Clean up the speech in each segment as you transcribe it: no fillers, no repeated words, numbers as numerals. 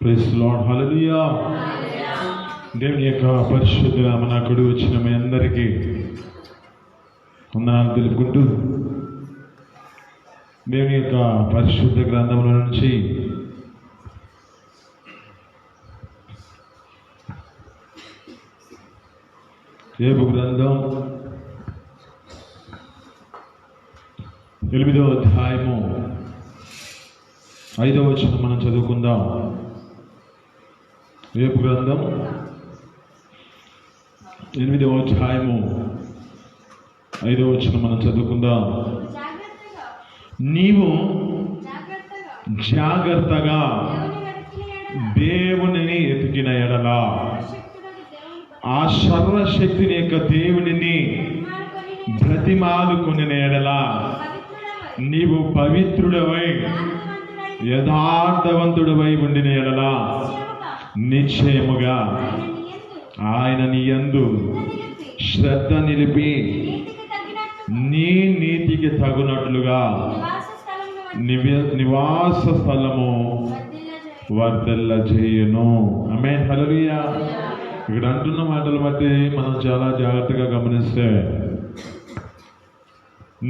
Praise the lord. హల్లెలూయా. దేవుని యొక్క పరిశుద్ధ నామమునకు వచ్చిన మీ అందరికీ వందనాలు తెలుపుకుంటూ దేవుని యొక్క పరిశుద్ధ గ్రంథంలో నుంచి యోబు గ్రంథం 8వ అధ్యాయము 5వ వచనం మనం చదువుకుందాం. యోబు గ్రంథం 8వ అధ్యాయము 5వ వచనం మనం చదువుకుందాం. నీవు జాగ్రత్తగా దేవునిని ఎతికిన ఎడల ఆ సర్వశక్తిని యొక్క దేవునిని బ్రతిమాలుకొనిన ఎడల నీవు పవిత్రుడవై యథార్థవంతుడవై ఉండిన ఎడల నిశ్చయముగా ఆయన నీ యందు శ్రద్ధ నిలిపి నీ నీతికి తగునట్లుగా నివాస స్థలము వర్ధిల్ల చేయును. ఆమేన్. హల్లెలూయా. ఇక్కడ అంటున్న మాటలు బట్టి మనం చాలా జాగ్రత్తగా గమనిస్తే,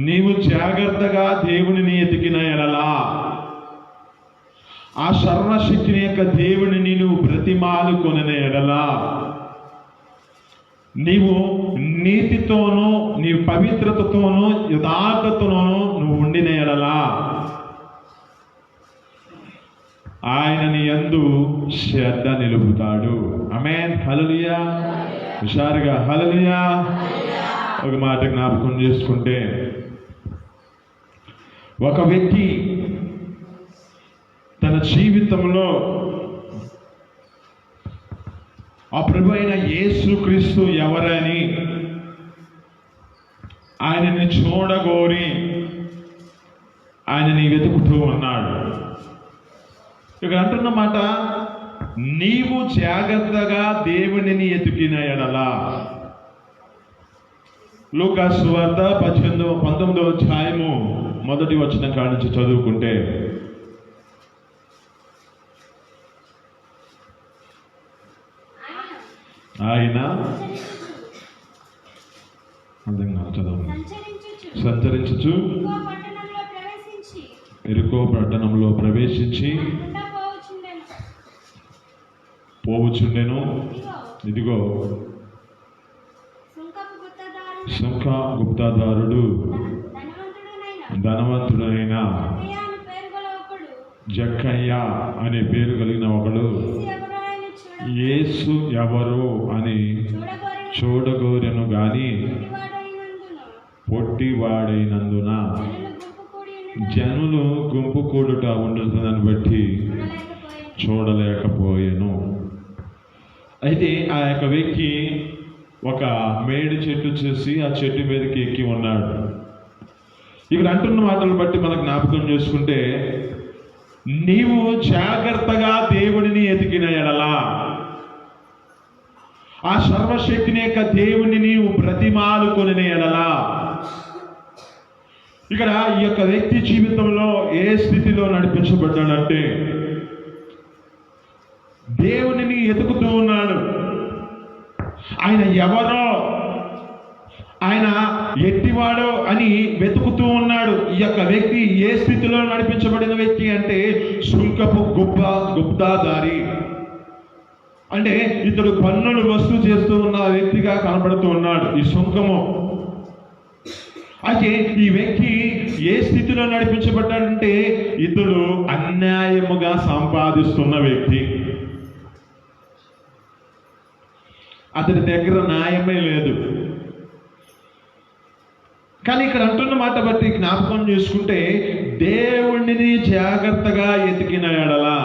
నీవు జాగ్రత్తగా దేవునిని ఎతికిన ఎడలా ఆ సర్వశక్తిని యొక్క దేవునిని నువ్వు బ్రతిమాలుకొనిన ఎడలా నీవు నీతితోనూ నీ పవిత్రతతోనూ యథార్థతతోనూ నువ్వు ఉండిన ఎడలా ఆయన నీ యందు శ్రద్ధ నిలుపుతాడు. ఆమేన్. హల్లెలూయా. హుషారుగా హల్లెలూయా. ఒక మాట జ్ఞాపకం చేసుకుంటే, ఒక వ్యక్తి తన జీవితంలో ఆ ప్రభు అయిన యేసుక్రీస్తు ఎవరని ఆయనని చూడగోరి ఆయనని వెతుకుతూ ఉన్నాడు. ఇక్కడ అంటున్న మాట, నీవు జాగ్రత్తగా దేవునిని ఎతికిన ఎడలా. లూకాసు సువార్త 19వ అధ్యాయము 1వ వచనం కాడ నుంచి చదువుకుంటే, ఆయన సంచరించుచు ఎరుకో పట్టణంలో ప్రవేశించి పోవుచుండెను. ఇదిగో సుంక గుప్తాదారుడు ధనవంతుడైన జక్కయ్య అనే పేరు కలిగిన ఒకడు యేసు ఎవరు అని చూడగోరెను గాని పొట్టివాడైనందున జనులు గుంపు కూడుట ఉండుతుందని బట్టి చూడలేకపోయాను. అయితే ఆ యొక్క వ్యక్తి ఒక మేడి చెట్టు చూసి ఆ చెట్టు మీదకి ఎక్కి ఉన్నాడు. ఇక్కడ అంటున్న మాటలు బట్టి మనకు జ్ఞాపకం చేసుకుంటే, నీవు జాగ్రత్తగా దేవుడిని ఎతికిన ఎడలా ఆ సర్వశక్తిని యొక్క దేవుని నీవు బ్రతిమాలుకొనిన ఎడలా, ఇక్కడ ఈ యొక్క వ్యక్తి జీవితంలో ఏ స్థితిలో నడిపించబడ్డాడంటే, దేవునిని ఎతుకుతూ ఉన్నాడు. ఆయన ఎవరో, ఆయన ఎట్టివాడో అని వెతుకుతూ ఉన్నాడు. ఈ యొక్క వ్యక్తి ఏ స్థితిలో నడిపించబడిన వ్యక్తి అంటే, సుంకపు గుప్తాదారి. అంటే ఇతడు పన్నులు వసూలు చేస్తూ ఉన్న వ్యక్తిగా కనబడుతూ ఉన్నాడు ఈ సుంకము. అయితే ఈ వ్యక్తి ఏ స్థితిలో నడిపించబడ్డాడంటే, ఇతడు అన్యాయముగా సంపాదిస్తున్న వ్యక్తి. అతని దగ్గర న్యాయమే లేదు. కానీ ఇక్కడ అంటున్న మాట బట్టి జ్ఞాపకం చేసుకుంటే, దేవుణ్ణి జాగ్రత్తగా ఎతికిన ఎడలా,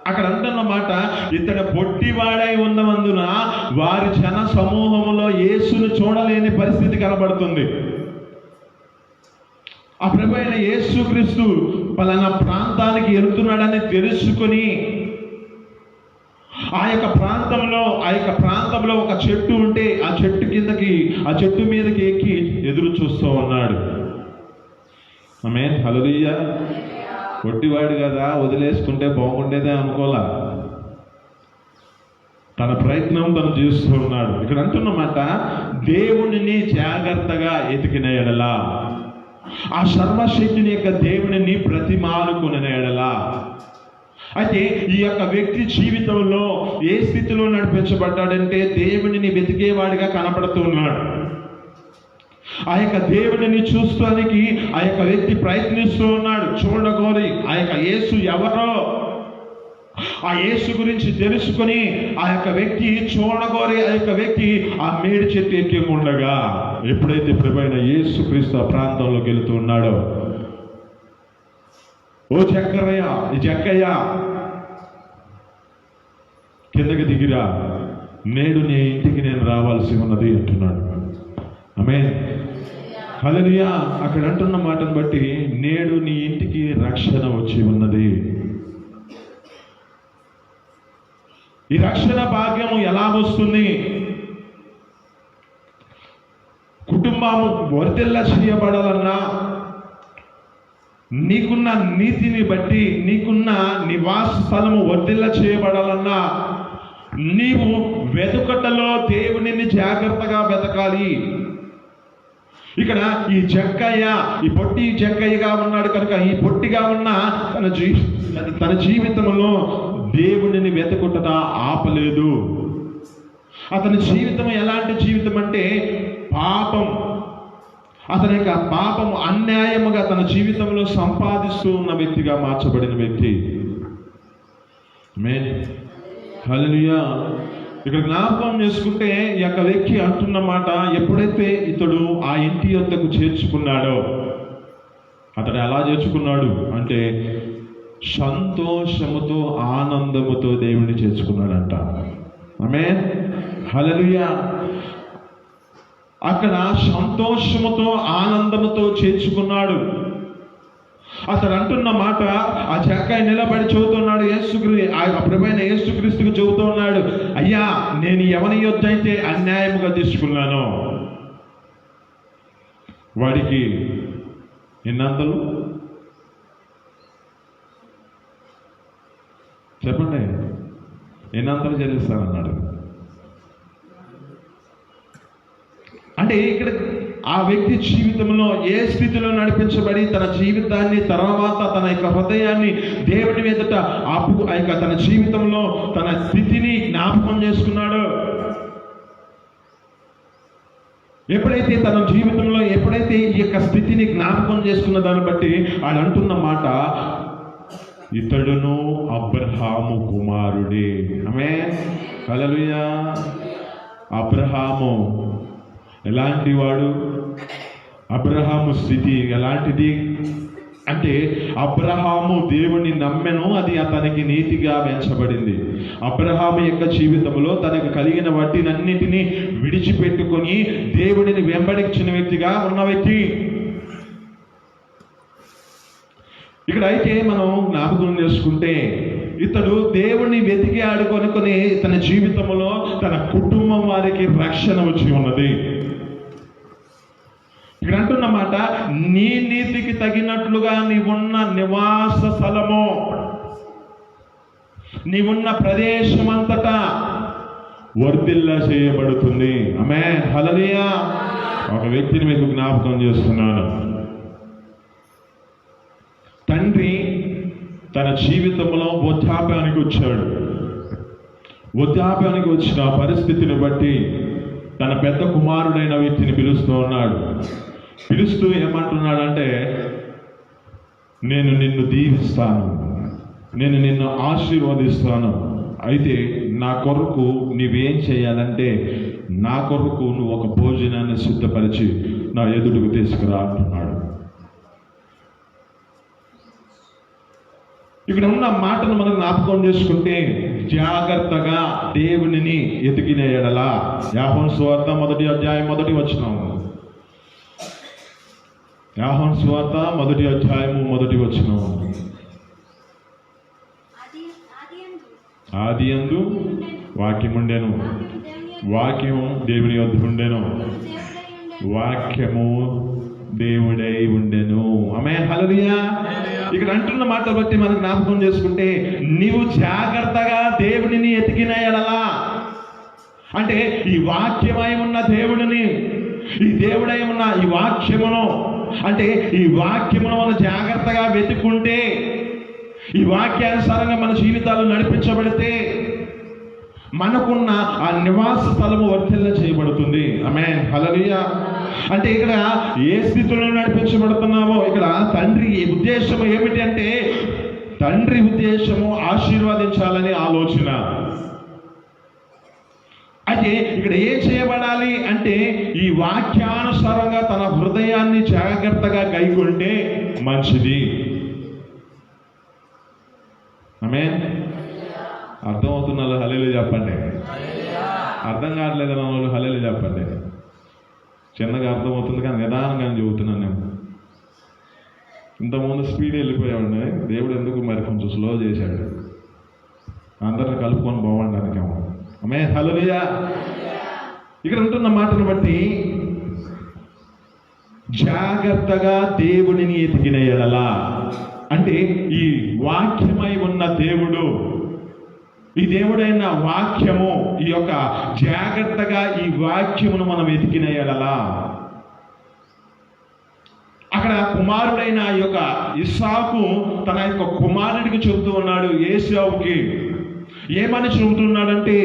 అక్కడ అంటున్న మాట, ఇతడు పొట్టివాడై ఉన్నందున వారి జన సమూహములో యేసును చూడలేని పరిస్థితి కనబడుతుంది. ఆ ప్రభు అయిన యేసుక్రీస్తు పలానా ప్రాంతానికి వెళ్తున్నాడని తెలుసుకొని ఆ యొక్క ప్రాంతంలో ఒక చెట్టు ఉంటే ఆ చెట్టు మీదకి ఎక్కి ఎదురు చూస్తూ ఉన్నాడు. ఆమేన్. హల్లెలూయా. పొట్టివాడు కదా, వదిలేసుకుంటే బాగుండేదే అనుకోలా. తన ప్రయత్నం తను చేస్తూ ఉన్నాడు. ఇక్కడ అంటున్నమాట, దేవునిని జాగ్రత్తగా ఎతికిన ఎడలా, ఆ సర్వశక్తుని యొక్క దేవునిని ప్రతిమానుకున్న ఎడలా. అయితే ఈ యొక్క వ్యక్తి జీవితంలో ఏ స్థితిలో నడిపించబడ్డాడంటే దేవునిని వెతికేవాడిగా కనపడుతూ ఉన్నాడు. ఆ యొక్క దేవునిని చూస్తానికి ఆ యొక్క వ్యక్తి ప్రయత్నిస్తూ ఉన్నాడు. చూడగోరి ఆ యొక్క యేసు ఎవరో, ఆ యేసు గురించి తెలుసుకొని ఆ యొక్క వ్యక్తి చూడగోరి ఆ యొక్క వ్యక్తి ఆ మేడి చెట్టు ఎక్కి ఉండగా, ఎప్పుడైతే ప్రభువైన యేసు క్రీస్తు ఆ ప్రాంతంలోకి వెళుతూ ఉన్నాడో, ఓ జక్కయ్య కిందకి దిగిరా, నేడు నీ ఇంటికి నేను రావాల్సి ఉన్నది అంటున్నాడు. ఆమేన్, హల్లెలూయా. అక్కడ అంటున్న మాటను బట్టి నేడు నీ ఇంటికి రక్షణ వచ్చి ఉన్నది. ఈ రక్షణ భాగ్యము ఎలా వస్తుంది? కుటుంబము వర్ధిల్ల చేయబడాలన్నా, నీకున్న నీతిని బట్టి నీకున్న నివాస స్థలము వర్ధిల్ల చేయబడాలన్నా, నీవు వెతుకటలో దేవునిని జాగ్రత్తగా వెతకాలి. ఇక్కడ ఈ జక్కయ్య, ఈ పొట్టి జక్కయ్యగా ఉన్నాడు కనుక ఈ పొట్టిగా ఉన్న తన జీవితంలో దేవునిని వెతుకుట ఆపలేదు. అతని జీవితం ఎలాంటి జీవితం అంటే పాపం, అతని యొక్క పాపము అన్యాయముగా తన జీవితంలో సంపాదిస్తూ ఉన్న వ్యక్తిగా మార్చబడిన వ్యక్తి. ఆమేన్, హల్లెలూయా. ఇక్కడ జ్ఞాపకం చేసుకుంటే ఈ యొక్క వ్యక్తి అంటున్న మాట, ఎప్పుడైతే ఇతడు ఆ ఇంటి యొద్దకు చేర్చుకున్నాడో, అతడు ఎలా చేర్చుకున్నాడు అంటే సంతోషముతో ఆనందముతో దేవుడిని చేర్చుకున్నాడంట. ఆమేన్, హల్లెలూయా. అక్కడ సంతోషముతో ఆనందముతో చేర్చుకున్నాడు. అతడు అంటున్న మాట, ఆ జక్కయ్య నిలబడి చెబుతున్నాడు, ఆ ప్రభువైన యేసుక్రీస్తుకు చెబుతూ ఉన్నాడు, అయ్యా నేను ఎవని యొద్ద అయితే అన్యాయముగా తీసుకున్నానో వాడికి ఎన్నంతలు చెప్పండి, ఎన్నంతలు చెల్లిస్తానన్నాడు. అంటే ఇక్కడ ఆ వ్యక్తి జీవితంలో ఏ స్థితిలో నడిపించబడి తన జీవితాన్ని తర్వాత తన యొక్క హృదయాన్ని దేవుని మీదట తన జీవితంలో తన స్థితిని జ్ఞాపకం చేసుకున్నాడో, ఎప్పుడైతే తన జీవితంలో ఎప్పుడైతే ఈ యొక్క స్థితిని జ్ఞాపకం చేసుకున్న దాన్ని బట్టి ఆయన అంటున్న మాట, ఇతడును అబ్రహాము కుమారుడే. ఆమేన్, హల్లెలూయా. అబ్రహాము ఎలాంటి వాడు? అబ్రహాము స్థితి ఎలాంటిది అంటే, అబ్రహాము దేవుని నమ్మెను, అది అతనికి నీతిగా ఎంచబడింది. అబ్రహాము యొక్క జీవితంలో తనకు కలిగిన వాటినన్నిటినీ విడిచిపెట్టుకొని దేవుడిని వెంబడించిన వ్యక్తిగా ఉన్న వ్యక్తి. ఇక్కడ అయితే మనం జ్ఞాపకం చేసుకుంటే, ఇతడు దేవుణ్ణి వెతికి ఆడుకొని తన జీవితంలో తన కుటుంబం వారికి రక్షణ వచ్చి ఉన్నది. ఇక్కడ అంటున్నమాట, నీ నీతికి తగినట్లుగా నీవున్న నివాస స్థలము, నీవున్న ప్రదేశం అంతటా వర్ధిల్ల చేయబడుతుంది. ఆమేన్, హల్లెలూయా. ఒక వ్యక్తిని మీకు జ్ఞాపకం చేస్తున్నాను. తండ్రి తన జీవితంలో వృద్ధాప్యానికి వచ్చాడు. వృద్ధాప్యానికి వచ్చిన పరిస్థితిని బట్టి తన పెద్ద కుమారుడైన వ్యక్తిని పిలుస్తూ ఉన్నాడు. పిలుస్తూ ఏమంటున్నాడంటే, నేను నిన్ను దీవిస్తాను, నేను నిన్ను ఆశీర్వదిస్తాను, అయితే నా కొరకు నీవేం చేయాలంటే నా కొరకు నువ్వు ఒక భోజనాన్ని సిద్ధపరిచి నా ఎదురుకు తీసుకురా అంటున్నాడు. ఇక్కడ ఉన్న మాటను మనం జ్ఞాపకం చేసుకుంటే, జాగ్రత్తగా దేవునిని ఎతికిన ఎడల, యోహాను సువార్త 1వ అధ్యాయం 1వ వచనం, యోహాను సువార్త 1వ అధ్యాయం 1వ వచనం. ఆదియందు వాక్యముండెను, వాక్యము దేవుని యొద్ద ఉండెను, వాక్యము దేవుడై ఉండెను. ఆమేన్, హల్లెలూయా. ఇక్కడ అంటున్న మాట బట్టి మనం జ్ఞాపకం చేసుకుంటే, నీవు జాగ్రత్తగా దేవునిని ఎతికిన ఎడలా, అంటే ఈ వాక్యమై ఉన్న దేవుడిని, ఈ దేవుడై ఉన్న ఈ వాక్యమును, అంటే ఈ వాక్యమును మనం జాగ్రత్తగా వెతుక్కుంటే, ఈ వాక్యానుసారంగా మన జీవితాలు నడిపించబడితే మనకున్న ఆ నివాస స్థలము వర్ధిల్ల చేయబడుతుంది. ఆమేన్, హల్లెలూయా. అంటే ఇక్కడ ఏ స్థితిలో నడిపించబడుతున్నామో, ఇక్కడ తండ్రి ఉద్దేశం ఏమిటి అంటే, తండ్రి ఉద్దేశము ఆశీర్వదించాలని ఆలోచన. అయితే ఇక్కడ ఏం చేయబడాలి అంటే, ఈ వాక్యానుసారంగా తన హృదయాన్ని జాగ్రత్తగా గైకొంటే మంచిది. ఆమేన్. అర్థమవుతున్న వాళ్ళు హల్లెలూయా చెప్పండి. అర్థం కావట్లేదు అన్న వాళ్ళు హల్లెలూయా చెప్పండి. చిన్నగా అర్థమవుతుంది కానీ నిదానంగా చెబుతున్నాను నేను. ఇంతకుముందు స్పీడ్ వెళ్ళిపోయామండి, దేవుడు ఎందుకు మరి కొంచెం స్లో చేశాడు, అందరిని కలుపుకొని బాగుండడానికేమో. ఆమేన్, హల్లెలూయా. ఇక్కడ ఉంటున్న మాటను బట్టి జాగ్రత్తగా దేవుడిని ఎతికిన ఎడల, అంటే ఈ వాక్యమై ఉన్న దేవుడు, ఈ దేవుడైన వాక్యము, ఈ యొక్క జాగ్రత్తగా ఈ వాక్యమును మనం ఎతికిన ఎడల, అక్కడ కుమారుడైన ఈ యొక్క ఇస్సాకు తన యొక్క కుమారుడికి చెబుతూ ఉన్నాడు, ఏశావుకి ఏమని చెబుతున్నాడంటే,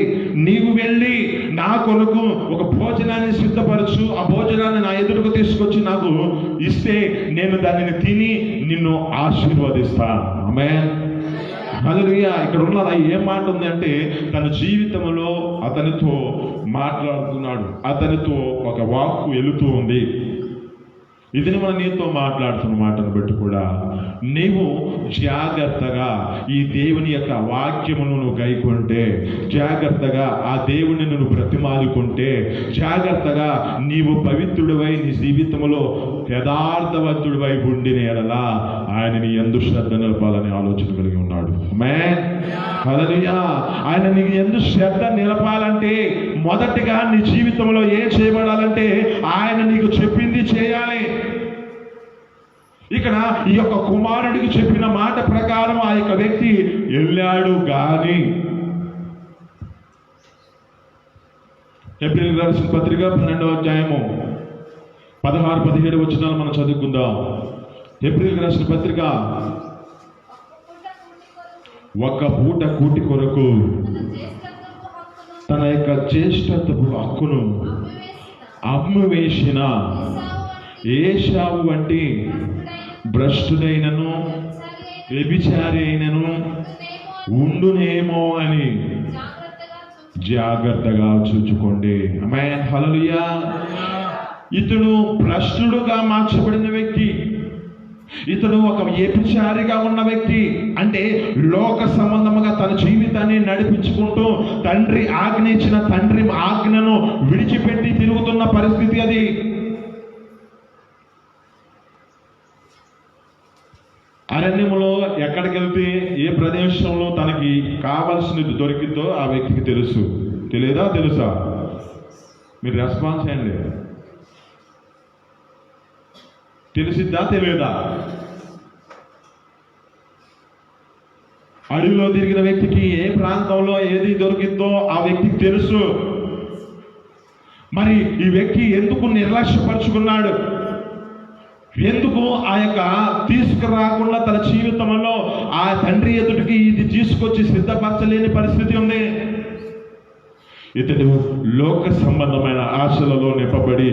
నీవు వెళ్ళి నా కొరకు ఒక భోజనాన్ని సిద్ధపరచు, ఆ భోజనాన్ని నా ఎదురుకు తీసుకొచ్చి నాకు ఇస్తే నేను దానిని తిని నిన్ను ఆశీర్వదిస్తాను. ఆమేన్, హల్లెలూయా. ఇక్కడ ఉన్నది ఏం మాట ఉంది అంటే, తన జీవితంలో అతనితో మాట్లాడుతున్నాడు, అతనితో ఒక వాక్కు వెళుతూ ఉంది. ఇది మనం నీతో మాట్లాడుతున్న మాటను బట్టి కూడా నీవు జాగ్రత్తగా ఈ దేవుని యొక్క వాక్యమును నువ్వు గైకొంటే, జాగ్రత్తగా ఆ దేవుని నువ్వు బ్రతిమాలుకుంటే, జాగ్రత్తగా నీవు పవిత్రుడివై నీ జీవితంలో యథార్థవంతుడివై ఉండిన ఎడల ఆయన నీ యందు శ్రద్ధ నిలపాలని ఆలోచన కలిగి ఉన్నాడు. ఆమేన్, హల్లెలూయా. ఆయన నీకు యందు శ్రద్ధ నిలపాలంటే మొదటిగా నీ జీవితంలో ఏం చేయబడాలంటే, ఆయన నీకు చెప్పింది చేయాలి. ఇక్కడ ఈ యొక్క కుమారుడికి చెప్పిన మాట ప్రకారం ఆ యొక్క వ్యక్తి వెళ్ళాడు. గాని హెబ్రీయులకు రాసిన పత్రిక 12వ అధ్యాయము 16-17 వచనాలు మనం చదువుకుందాం. హెబ్రీయులకు రాసిన పత్రిక, ఒక పూట కూటి కొరకు తన యొక్క జ్యేష్ఠత్వపు హక్కును అమ్మివేసిన ఏశావు వంటి భ్రష్టుడైనను వ్యభిచారి అయినను ఉండునేమో అని జాగ్రత్తగా చూచుకోండి. ఆమేన్, హల్లెలూయా. ఇతడు భ్రష్టుడుగా మార్చబడిన వ్యక్తి, ఇతడు ఒక వ్యభిచారిగా ఉన్న వ్యక్తి. అంటే లోక సంబంధముగా తన జీవితాన్ని నడిపించుకుంటూ తండ్రి ఆజ్ఞ ఇచ్చిన తండ్రి ఆజ్ఞను విడిచిపెట్టి తిరుగుతున్న పరిస్థితి అది. అరణ్యములో ఎక్కడికి వెళ్తే ఏ ప్రదేశంలో తనకి కావలసినది దొరికిందో ఆ వ్యక్తికి తెలుసు. తెలియదా? తెలుసా? మీరు రెస్పాన్స్ చేయండి. తెలిసిద్దా? తెలియదా? అడవిలో తిరిగిన వ్యక్తికి ఏ ప్రాంతంలో ఏది దొరికిందో ఆ వ్యక్తికి తెలుసు. మరి ఈ వ్యక్తి ఎందుకు నిర్లక్ష్యపరుచుకున్నాడు? ఎందుకు ఆ యొక్క తీసుకురాకుండా తన జీవితంలో ఆ తండ్రి ఎదుటికి ఇది తీసుకొచ్చి సిద్ధపరచలేని పరిస్థితి ఉంది? ఇతడు లోక సంబంధమైన ఆశలలో నింపబడి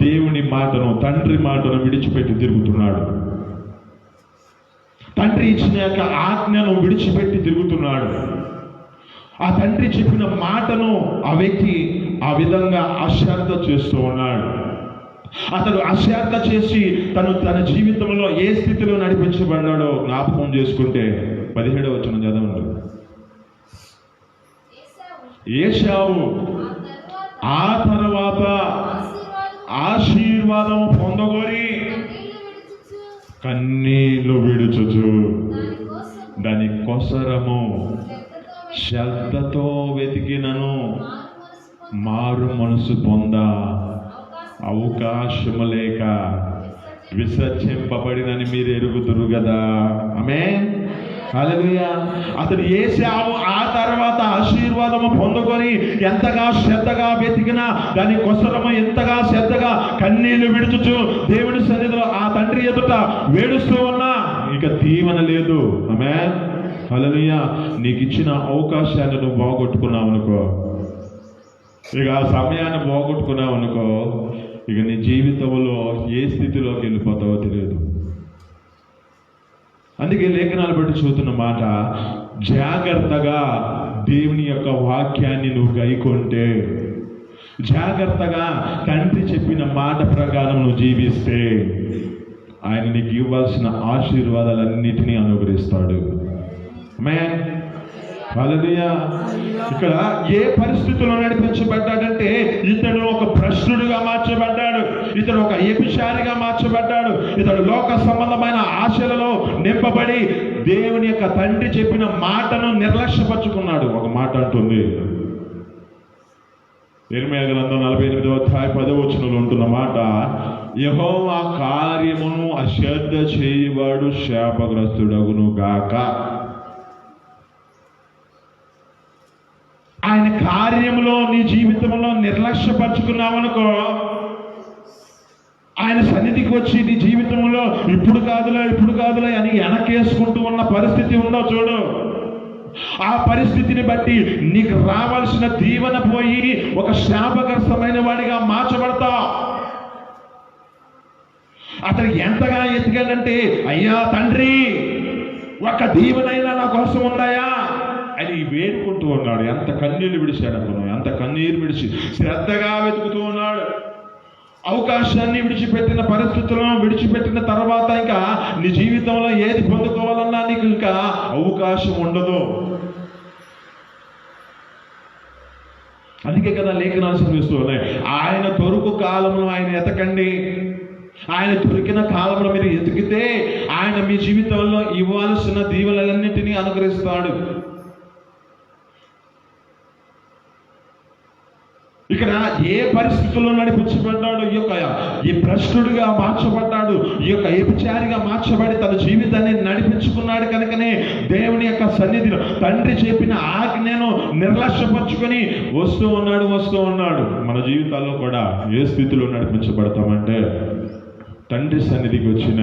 దేవుని మాటను, తండ్రి మాటను విడిచిపెట్టి తిరుగుతున్నాడు. తండ్రి ఇచ్చిన యొక్క ఆజ్ఞను విడిచిపెట్టి తిరుగుతున్నాడు. ఆ తండ్రి చెప్పిన మాటను ఆ వ్యక్తి ఆ విధంగా అశ్రద్ధ చేస్తూ ఉన్నాడు. అతడు అశ్రద్ధ చేసి తన జీవితంలో ఏ స్థితిలో నడిపించబడ్డాడో జ్ఞాపకం చేసుకుంటే 17వ వచనం చదవండి. ఏశావు ఆ తర్వాత ఆశీర్వాదం పొందగోరి కన్నీళ్లు విడుచుచు దాని కొసరము శ్రద్ధతో వెతికినను మారు మనసు పొంద అవకాశము లేక విసర్జింపబడినని మీరు ఎరుగుదురు కదా. ఆమేన్. హల్లెలూయా. అతడు ఏశావు ఆ తర్వాత ఆశీర్వాదము పొందుకొని ఎంతగా శ్రద్ధగా వెతికినా దాని కోసరము ఎంతగా శ్రద్ధగా కన్నీళ్లు విడుచుచు దేవుని సన్నిధిలో ఆ తండ్రి ఎదుట వేడుస్తూ ఉన్నా ఇక దీవెన లేదు. ఆమేన్. హల్లెలూయా. నీకు ఇచ్చిన అవకాశాన్ని నువ్వు బాగొట్టుకున్నావు అనుకో, ఇక ఆ సమయాన్ని పోగొట్టుకున్నావు అనుకో, ఇక నీ జీవితంలో ఏ స్థితిలోకి వెళ్ళిపోతావో తెలియదు. అందుకే లేఖనాలు బట్టి చూస్తున్న మాట, జాగ్రత్తగా దేవుని యొక్క వాక్యాన్ని నువ్వు గైకొంటే, జాగ్రత్తగా తండ్రి చెప్పిన మాట ప్రకారం నువ్వు జీవిస్తే ఆయన నీకు ఇవ్వాల్సిన ఆశీర్వాదాలన్నిటినీ అనుగ్రహిస్తాడు. ఆమేన్. హల్లెలూయా. ఇక్కడ ఏ పరిస్థితుల్లో నడిపించబడ్డాడంటే, ఇతడు ఒక భ్రష్టుడిగా మార్చబడ్డాడు, ఇతడు ఒక వ్యభిచారిగా మార్చబడ్డాడు, ఇతడు లోక సంబంధమైన ఆశలలో నింపబడి దేవుని యొక్క తండ్రి చెప్పిన మాటను నిర్లక్ష్యపరుచుకున్నాడు. ఒక మాట అంటుంది, ఇర్మీయా గ్రంథం 48వ అధ్యాయం 10వ వచనంలో ఉంటున్న మాట, యెహోవా కార్యమును అశ్రద్ధ చేయవాడు శాపగ్రస్తుడగును గాక. ఆయన కార్యములో నీ జీవితంలో నిర్లక్ష్యపరుచుకున్నావనుకో, ఆయన సన్నిధికి వచ్చి నీ జీవితంలో ఇప్పుడు కాదులే అని వెనకేసుకుంటూ ఉన్న పరిస్థితి ఉందో చూడు, ఆ పరిస్థితిని బట్టి నీకు రావాల్సిన దీవెన పోయి ఒక శాపగ్రస్తమైన వాడిగా మార్చబడతావు. అతను ఎంతగా ఎతికాడంటే, అయ్యా తండ్రి ఒక దీవెనైనా నా కోసం ఉన్నాయా అని వేడుకుంటూ ఉన్నాడు. ఎంత కన్నీళ్లు విడిచాడు అతను, ఎంత కన్నీరు విడిచి శ్రద్ధగా వెతుకుతూ ఉన్నాడు. అవకాశాన్ని విడిచిపెట్టిన పరిస్థితులను విడిచిపెట్టిన తర్వాత ఇంకా నీ జీవితంలో ఏది పొందుకోవాలన్నా నీకు ఇంకా అవకాశం ఉండదు. అందుకే కదా లేఖనాలు చదివిస్తూ ఉన్నాయి, ఆయన దొరుకు కాలంలో ఆయన ఎతకండి, ఆయన దొరికిన కాలంలో మీరు ఎతికితే ఆయన మీ జీవితంలో ఇవ్వాల్సిన దీవెనలన్నింటినీ అనుగ్రహిస్తాడు. ఇక్కడ ఏ పరిస్థితుల్లో నడిపించబడ్డాడు, ఈ భ్రష్టుడిగా మార్చబడ్డాడు, ఈ యొక్క వ్యభిచారిగా మార్చబడి తన జీవితాన్ని నడిపించుకున్నాడు. కనుకనే దేవుని యొక్క సన్నిధిలో తండ్రి చెప్పిన ఆజ్ఞను నిర్లక్ష్యపరుచుకొని వస్తూ ఉన్నాడు. మన జీవితాల్లో కూడా ఏ స్థితిలో నడిపించబడతామంటే, తండ్రి సన్నిధికి వచ్చిన,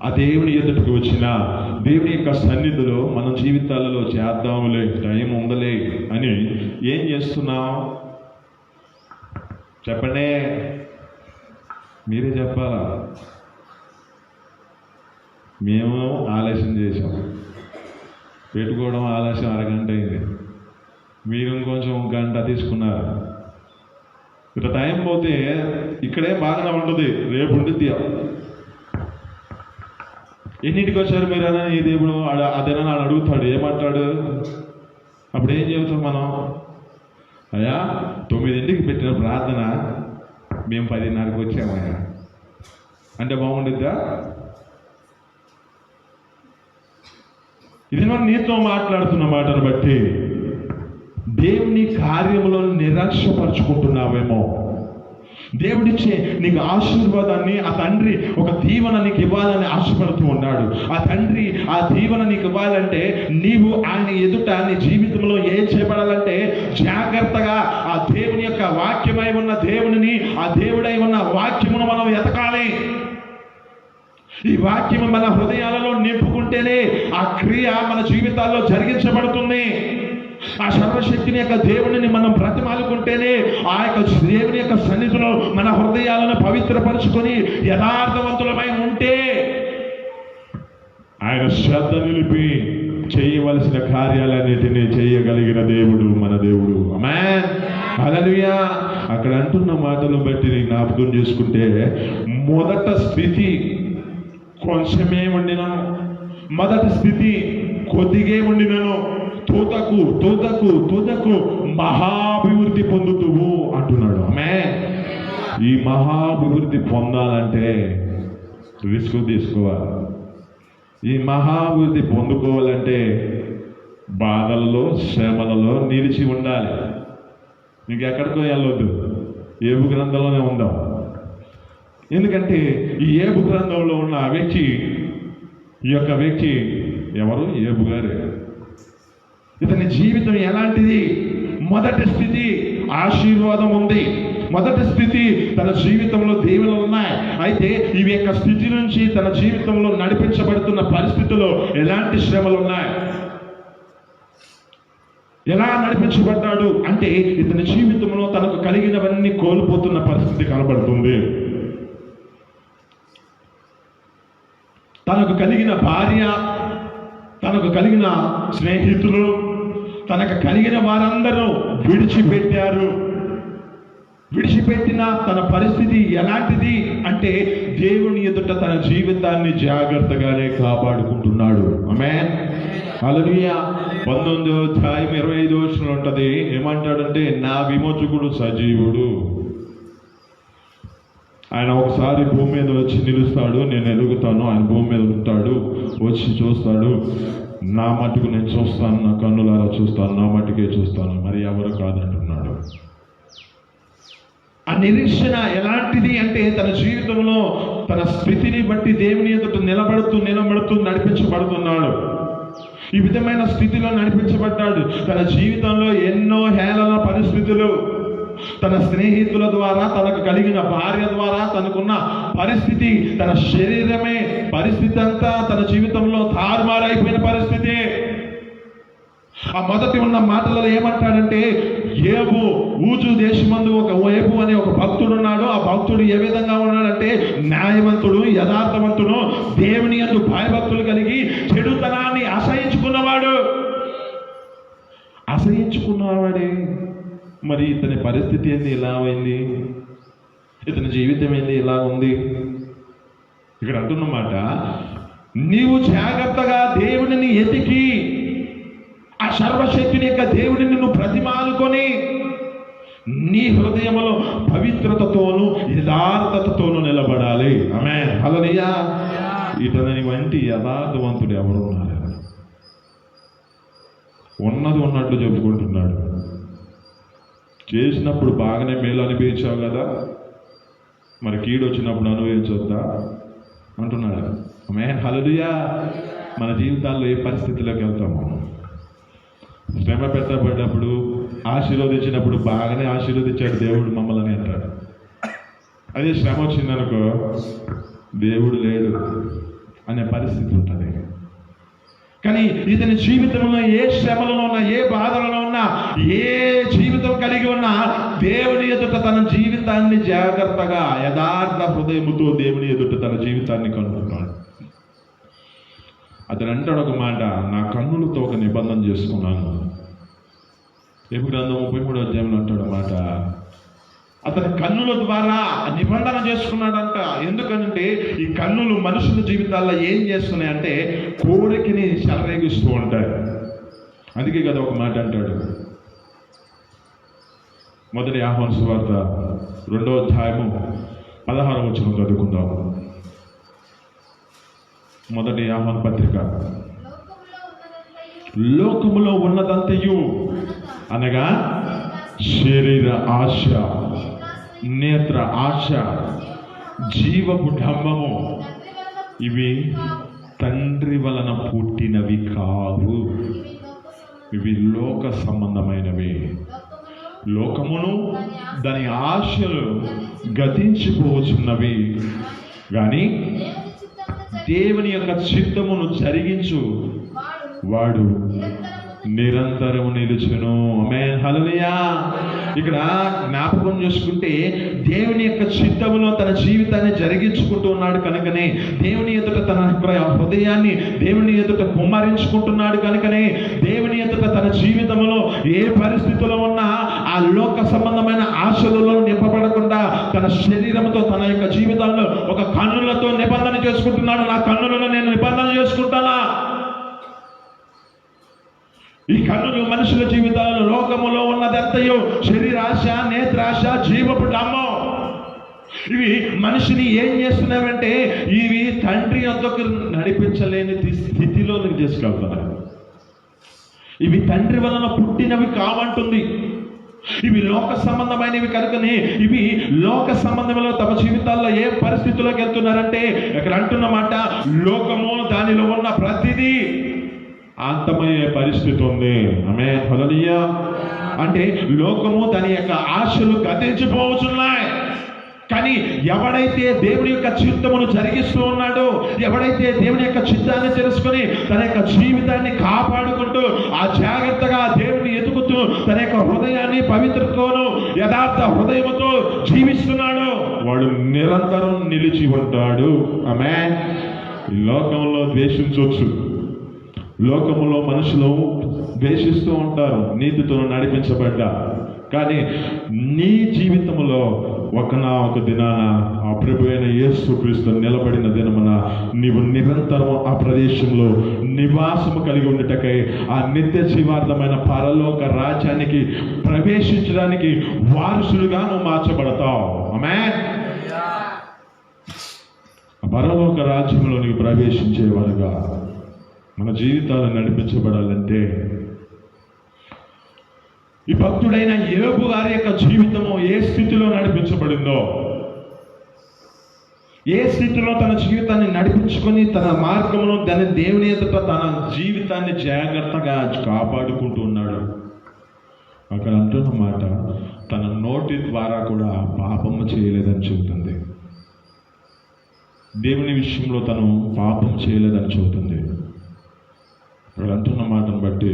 ఆ దేవుని ఎదుటికి వచ్చిన దేవుని యొక్క సన్నిధిలో మన జీవితాలలో చేద్దాములే, టైం ఉందలే అని ఏం చేస్తున్నాం చెప్పండి, మీరే చెప్పాలా. మేము ఆలస్యం చేసాం, పెట్టుకోవడం ఆలస్యం అరగంట అయింది, మీరు ఇంకొంచెం గంట తీసుకున్నారు. ఇట్లా టైం పోతే ఇక్కడే బాగానే ఉంటుంది, రేపు ఉండిద్ది. ఎన్నింటికి వచ్చారు మీరు అని ఈ దేవుడు అదేనా నాడు అడుగుతాడు, ఏమంటాడు? అప్పుడు ఏం చెబుతాం మనం? అయ్యా 9ంటికి పెట్టిన ప్రార్థన మేము 10:30కి వచ్చామయ్యా అంటే బాగుండిద్దా? ఇది మనం నీతో మాట్లాడుతున్న మాటను బట్టి దేవుని కార్యములో నిరాశపరుచుకుంటున్నావేమో. దేవుడిచ్చే నీకు ఆశీర్వాదాన్ని ఆ తండ్రి ఒక దీవెన నీకు ఇవ్వాలని ఆశపడుతూ ఉన్నాడు. ఆ తండ్రి ఆ దీవెన నీకు ఇవ్వాలంటే నీవు ఆయన ఎదుట నీ జీవితంలో ఏం చేయబడాలంటే, జాగ్రత్తగా ఆ దేవుని యొక్క వాక్యమై ఉన్న దేవునిని, ఆ దేవుడై ఉన్న వాక్యమును మనం ఎతకాలి. ఈ వాక్యము మన హృదయాలలో నింపుకుంటేనే ఆ క్రియ మన జీవితాల్లో జరిగించబడుతుంది. ఆ సర్వశక్తిని యొక్క దేవుడిని మనం బ్రతిమాలుకుంటేనే ఆ యొక్క దేవుని యొక్క సన్నిధిలో మన హృదయాలను పవిత్రపరుచుకొని యథార్థవంతులమై ఉంటే ఆయన శ్రద్ధ నిలిపి చేయవలసిన కార్యాలన్నిటినీ చేయగలిగిన దేవుడు మన దేవుడు. ఆమేన్. హల్లెలూయా. అక్కడ అంటున్న మాటలను బట్టి జ్ఞాపకం చేసుకుంటే, మొదట స్థితి కొంచెమే ఉండినను, మొదటి స్థితి కొద్దిగే ఉండినను, తూతకు మహాభివృద్ధి పొందుతువు అంటున్నాడు. ఆమేన్. ఈ మహాభివృద్ధి పొందాలంటే రిస్క్ తీసుకోవాలి. ఈ మహాభివృద్ధి పొందుకోవాలంటే బాధలలో, శ్రమలలో నిలిచి ఉండాలి. నీకు ఎక్కడికో వెళ్ళొద్దు, ఏబు గ్రంథంలోనే ఉందాం. ఎందుకంటే ఈ ఏబు గ్రంథంలో ఉన్న వ్యక్తి, ఈ యొక్క వ్యక్తి ఎవరు? యోబు గారే. ఇతని జీవితం ఎలాంటిది? మొదటి స్థితి ఆశీర్వాదం ఉంది. మొదటి స్థితి తన జీవితంలో దీవెనలు ఉన్నాయి. అయితే ఇవి యొక్క స్థితి నుంచి తన జీవితంలో నడిపించబడుతున్న పరిస్థితుల్లో ఎలాంటి శ్రమలు ఉన్నాయి? ఎలా నడిపించబడ్డాడు అంటే ఇతని జీవితంలో తనకు కలిగినవన్నీ కోల్పోతున్న పరిస్థితి కనబడుతుంది. తనకు కలిగిన భార్య, తనకు కలిగిన స్నేహితులు, తనకు కలిగిన వారందరూ విడిచిపెట్టారు. విడిచిపెట్టిన తన పరిస్థితి ఎలాంటిది అంటే దేవుని ఎదుట తన జీవితాన్ని జాగ్రత్తగానే కాపాడుకుంటున్నాడు. ఆమేన్, హల్లెలూయా. 19వ అధ్యాయం 25వ వచనం ఉంటది. ఏమంటాడంటే, నా విమోచకుడు సజీవుడు. ఆయన ఒకసారి భూమి మీద వచ్చి నిలుస్తాడు, నేను ఎలుగుతాను. ఆయన భూమి మీద ఉంటాడు, వచ్చి చూస్తాడు. నా మట్టుకు నేను చూస్తాను, నా కన్నులారా చూస్తాను, నా మట్టుకే చూస్తాను, మరి ఎవరు కాదంటున్నాడు. ఆ నిరీక్షణ ఎలాంటిది అంటే తన జీవితంలో తన స్థితిని బట్టి దేవుని ఎదుట నిలబడుతూ నడిపించబడుతున్నాడు. ఈ విధమైన స్థితిలో నడిపించబడ్డాడు. తన జీవితంలో ఎన్నో హేళన పరిస్థితులు, తన స్నేహితుల ద్వారా, తనకు కలిగిన భార్య ద్వారా, తనకున్న పరిస్థితి, తన శరీరమే పరిస్థితి అంతా తన జీవితంలో తారుమారైపోయిన పరిస్థితి. ఆ మొదటి ఉన్న మాటలలో ఏమంటాడంటే, యోబు ఊజు దేశమందు ఒక యోబు అనే ఒక భక్తుడు ఉన్నాడు. ఆ భక్తుడు ఏ విధంగా ఉన్నాడంటే న్యాయవంతుడు, యథార్థవంతుడు, దేవుని యందు భయభక్తులు కలిగి చెడుతనాన్ని అసహించుకున్నవాడే. మరి ఇతని పరిస్థితి ఏంది? ఇలా అయింది. ఇతని జీవితం ఏంది? ఇలా ఉంది. ఇక్కడ అంటున్నమాట, నీవు జాగ్రత్తగా దేవుడిని ఎతికి, ఆ సర్వశక్తిని యొక్క దేవుడిని నువ్వు ప్రతిమాలుకొని నీ హృదయంలో పవిత్రతతోను యథార్థతతోను నిలబడాలి. ఆమేన్, హల్లెలూయా. ఇతని వంటి యథార్థవంతుడు ఎవరున్నారు? ఉన్నది ఉన్నట్లు చెప్పుకుంటున్నాడు. చేసినప్పుడు బాగానే మేలు అనిపించావు కదా, మరి కీడు వచ్చినప్పుడు అనుభవించొద్దా అంటున్నాడు. ఆమేన్, హల్లెలూయా. మన జీవితాల్లో ఏ పరిస్థితిలోకి వెళ్తాము? శ్రమ పెట్టబడ్డప్పుడు, ఆశీర్వదించినప్పుడు బాగానే ఆశీర్వదించాడు దేవుడు మమ్మల్ని అంటాడు. అదే శ్రమ వచ్చిందనుకో, దేవుడు లేడు అనే పరిస్థితి ఉంటుంది. కానీ ఇతని జీవితంలో ఏ శ్రమలలో ఉన్నా, ఏ బాధలలో ఉన్నా, ఏ జీవితం కలిగి ఉన్నా, దేవుని ఎదుట తన జీవితాన్ని జాగ్రత్తగా యథార్థ హృదయముతో దేవుని ఎదుట తన జీవితాన్ని కనుక్కున్నాడు. అతను అంటాడు ఒక మాట, నా కన్నులతో ఒక నిబంధన చేసుకున్నాను. యోబు గ్రంథం 33వ అధ్యాయంలో అంటాడు మాట, అతని కన్నుల ద్వారా నిబంధన చేసుకున్నాడంట. ఎందుకంటే ఈ కన్నులు మనుషుల జీవితాల్లో ఏం చేస్తున్నాయంటే కోరికని చెలరేగిస్తూ ఉంటాయి. అందుకే కదా ఒక మాట అంటాడు, మొదటి యోహాను సువార్త 2వ అధ్యాయము 16వ వచనం చదువుకుందాం. మొదటి యోహాను పత్రిక, లోకములో ఉన్నదంతయు అనగా శరీర ఆశ, నేత్ర ఆశ, జీవపు డంబము, ఇవి తండ్రి వలన పుట్టినవి కావు. ఇవి లోక సంబంధమైనవి. లోకమును దాని ఆశలు గతించిపోవచ్చున్నవి, కానీ దేవుని యొక్క చిత్తమును జరిగించు వాడు నిరంతరము నిలుచును. ఆమేన్, హల్లెలూయా. ఇక్కడ జ్ఞాపకం చేసుకుంటే దేవుని యొక్క చిత్తములో తన జీవితాన్ని జరిగించుకుంటూ ఉన్నాడు కనుకనే, దేవుని ఎదుట తన హృదయాన్ని దేవుని ఎదుట కుమ్మరించుకుంటున్నాడు కనుకనే, దేవుని ఎదుట తన జీవితంలో ఏ పరిస్థితుల్లో ఉన్నా ఆ లోక సంబంధమైన ఆశలలో నింపబడకుండా తన శరీరంతో తన యొక్క జీవితంలో ఒక కన్నులతో నిబంధన చేసుకుంటున్నాడు. నా కన్నులను నేను నిబంధన చేసుకుంటానా? ఈ కన్నులు మనుషుల జీవితాల్లో లోకములో ఉన్నదంతయు శరీరాశ, నేత్రాశ, జీవపు డంబం, ఇవి మనిషిని ఏం చేస్తున్నాయంటే ఇవి తండ్రి వద్దకు నడిపించలేని స్థితిలోకి తీసుకెళ్తున్నాయి. ఇవి తండ్రి వలన పుట్టినవి కావంటుంది. ఇవి లోక సంబంధమైనవి కనుకనే ఇవి లోక సంబంధంలో తమ జీవితాల్లో ఏ పరిస్థితుల్లోకి వెళ్తున్నారంటే ఇక్కడ అంటున్నమాట, లోకము దానిలో ఉన్న ప్రతిదీ అంతమయ్యే పరిస్థితి ఉంది. ఆమేన్, హల్లెలూయా. అంటే లోకము దాని యొక్క ఆశలు గతించిపోతున్నాయి. కానీ ఎవడైతే దేవుని యొక్క చిత్తమును జరిగిస్తూ ఉన్నాడో, ఎవడైతే దేవుని యొక్క చిత్తాన్ని తెలుసుకొని తన యొక్క జీవితాన్ని కాపాడుకుంటూ ఆ జాగ్రత్తగా దేవుని ఎదుగుతూ తన యొక్క హృదయాన్ని పవిత్రతోను యథార్థ హృదయముతో జీవిస్తున్నాడో వాడు నిరంతరం నిలిచి ఉంటాడు. ఆమేన్. ఈ లోకంలో ద్వేషించవచ్చు. లోకములో మనుషులు ద్వేషిస్తూ ఉంటారు నీతితో నడిపించబడ్డా. కానీ నీ జీవితంలో ఒక దినాన ఆ ప్రభువైన యేసుక్రీస్తు నిలబడిన దినమున నీవు నిరంతరం ఆ ప్రదేశంలో నివాసము కలిగి ఉండటకై ఆ నిత్య జీవార్థమైన పరలోక రాజ్యానికి ప్రవేశించడానికి వారసులుగా నువ్వు మార్చబడతావు. ఆమేన్. ఆ పరలోక రాజ్యంలో నీవు ప్రవేశించేవారుగా మన జీవితాలు నడిపించబడాలంటే ఈ భక్తుడైన యోబు గారి యొక్క జీవితము ఏ స్థితిలో నడిపించబడిందో, ఏ స్థితిలో తన జీవితాన్ని నడిపించుకొని తన మార్గమును దాని దేవుని ఎదుట తన జీవితాన్ని జాగ్రత్తగా కాపాడుకుంటూ ఉన్నాడు. అక్కడ అంటున్న మాట తన నోటి ద్వారా కూడా పాపము చేయలేదని చెబుతుంది. దేవుని విషయంలో తను పాపం చేయలేదని చెబుతుంది. అక్కడ అంటున్న మాటను బట్టి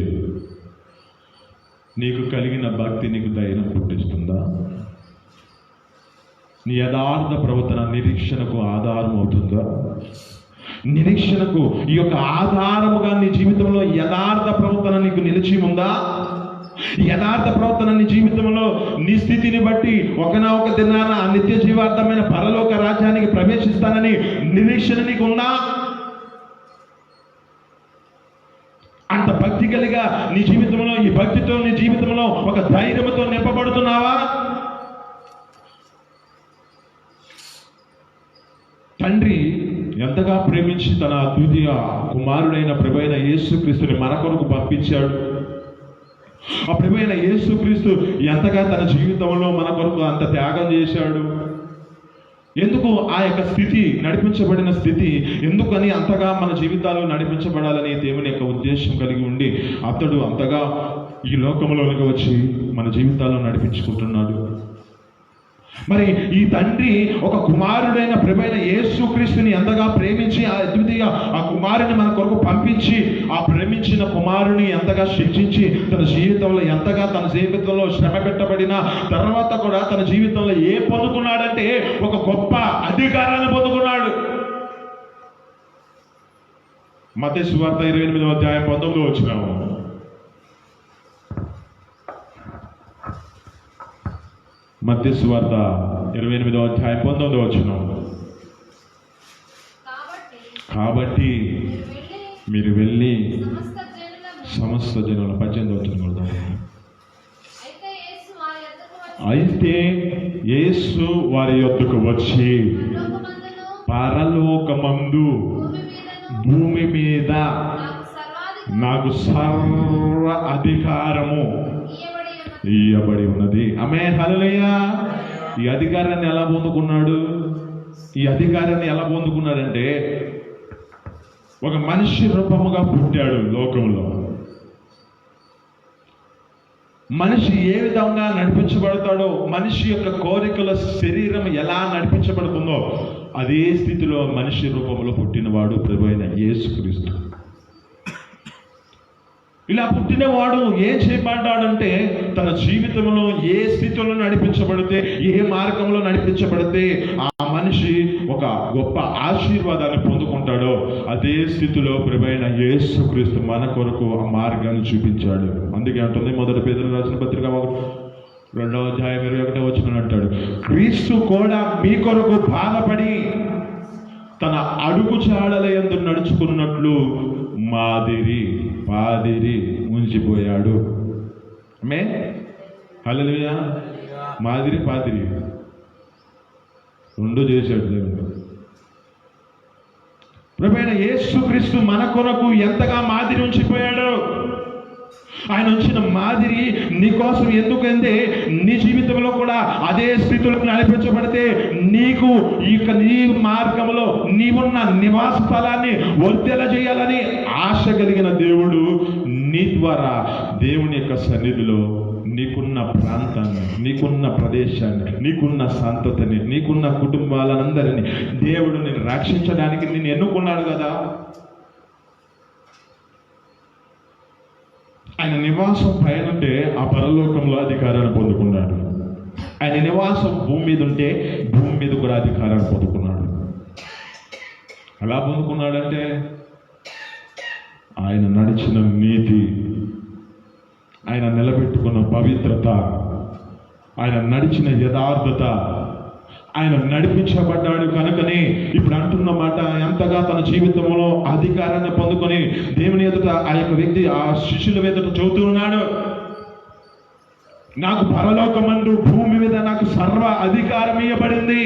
నీకు కలిగిన భక్తి నీకు ధైర్యం పుట్టిస్తుందా? నీ యథార్థ ప్రవర్తన నిరీక్షణకు ఆధారం అవుతుందా? నిరీక్షణకు ఈ యొక్క ఆధారముగా నీ జీవితంలో యథార్థ ప్రవర్తన నీకు నిలిచి ఉందా? యథార్థ ప్రవర్తన నీ జీవితంలో నీ స్థితిని బట్టి ఒక దినాన ఆ నిత్య జీవార్థమైన పరలోక రాజ్యానికి ప్రవేశిస్తానని నిరీక్షణ నీకు ఉందా? అంత భక్తి కలిగా నీ జీవితంలో, ఈ భక్తితో నీ జీవితంలో ఒక ధైర్యంతో నింపబడుతున్నావా? తండ్రి ఎంతగా ప్రేమించి తన ద్వితీయ కుమారుడైన ప్రభువైన యేసుక్రీస్తుని మన కొరకు పంపించాడు. ఆ ప్రభువైన యేసుక్రీస్తు ఎంతగా తన జీవితంలో మన కొరకు అంత త్యాగం చేశాడు. ఎందుకు ఆ యొక్క స్థితి, నడిపించబడిన స్థితి ఎందుకని అంతగా మన జీవితాలు నడిపించబడాలని దేవుని యొక్క ఉద్దేశం కలిగి ఉండి అతడు అంతగా ఈ లోకంలోనికి వచ్చి మన జీవితాలను నడిపించుకుంటున్నాడు. మరి ఈ తండ్రి ఒక కుమారుడైన ప్రభువైన యేసుక్రీస్తుని ఎంతగా ప్రేమించి ఆ ద్వితీయ ఆ కుమారుని మన కొరకు పంపించి ఆ ప్రేమించిన కుమారుని ఎంతగా శిక్షించి తన జీవితంలో ఎంతగా తన జీవితంలో శ్రమ పెట్టబడిన తర్వాత కూడా తన జీవితంలో పొందుకున్నాడంటే ఒక గొప్ప అధికారాన్ని పొందుకున్నాడు. మత్తయి సువార్త 28వ అధ్యాయం 19వ వచనం. మత్తయి సువార్త 28వ అధ్యాయం 19వ వచనం. కాబట్టి మీరు వెళ్ళి సమస్త జనుల 18వ వచనం. అయితే యేసు వారి యొద్దకు వచ్చి పరలోకమందు భూమి మీద నాకు సర్వ అధికారము ఇయ్యబడి ఉన్నది. ఆమేన్, హల్లెలూయా. ఈ అధికారాన్ని ఎలా పొందుకున్నాడు? ఈ అధికారాన్ని ఎలా పొందుకున్నాడంటే ఒక మనిషి రూపముగా పుట్టాడు లోకంలో. మనిషి ఏ విధంగా నడిపించబడతాడో, మనిషి యొక్క కోరికల శరీరం ఎలా నడిపించబడుతుందో అదే స్థితిలో మనిషి రూపంలో పుట్టినవాడు ప్రభువైన యేసుక్రీస్తు. ఇలా పుట్టినవాడు ఏం చేయబడ్డాడంటే తన జీవితంలో ఏ స్థితిలో నడిపించబడితే, ఏ మార్గంలో నడిపించబడితే ఆ మనిషి ఒక గొప్ప ఆశీర్వాదాన్ని పొందుకుంటాడో అదే స్థితిలో ప్రభువైన యేసుక్రీస్తు మన కొరకు ఆ మార్గాన్ని చూపించాడు. అందుకే అంటుంది మొదటి పేతురు రాసిన పత్రిక 2వ అధ్యాయం 21వ వచనం అంటాడు, క్రీస్తు కూడా మీ కొరకు బాధపడి తన అడుగు చాడల యందు నడుచుకున్నట్లు పాదిరి ఉంచిపోయాడు. ఆమేన్, హల్లెలూయా. మాదిరి పాదిరి రెండు చేశాడు దేవుడు. ప్రభువైన యేసుక్రీస్తు మన కొరకు ఎంతగా మాదిరి ఉంచిపోయాడు. ఆయన ఉంచిన మాదిరి నీకోసం ఎందుకంటే నీ జీవితంలో కూడా అదే స్థితిలో నడిపించబడితే నీకు ఇక నీ మార్గంలో నీవున్న నివాస స్థలాన్ని వర్ధెల చేయాలని ఆశ కలిగిన దేవుడు నీ ద్వారా దేవుని యొక్క సన్నిధిలో నీకున్న ప్రాంతాన్ని, నీకున్న ప్రదేశాన్ని, నీకున్న సంతతిని, నీకున్న కుటుంబాలందరినీ దేవుడు నేను రక్షించడానికి నేను ఎన్నుకున్నాడు కదా. ఆయన నివాసం పైనంటే ఆ పరలోకంలో అధికారాన్ని పొందుకున్నాడు. ఆయన నివాసం భూమి మీద ఉంటే భూమి మీద కూడా అధికారాన్ని పొందుకున్నాడు. ఎలా పొందుకున్నాడంటే ఆయన నడిచిన నీతి, ఆయన నిలబెట్టుకున్న పవిత్రత, ఆయన నడిచిన యథార్థత, ఆయన నడిపించబడ్డాడు కనుకనే ఇప్పుడు అంటున్న మాట ఎంతగా తన జీవితంలో అధికారాన్ని పొందుకొని దేవుని ఎదుట ఆ యొక్క వ్యక్తి ఆ శిష్యుల ఎదుట చెబుతూ ఉన్నాడు, నాకు పరలోకమందు భూమి మీద నాకు సర్వ అధికారం ఇవ్వబడింది.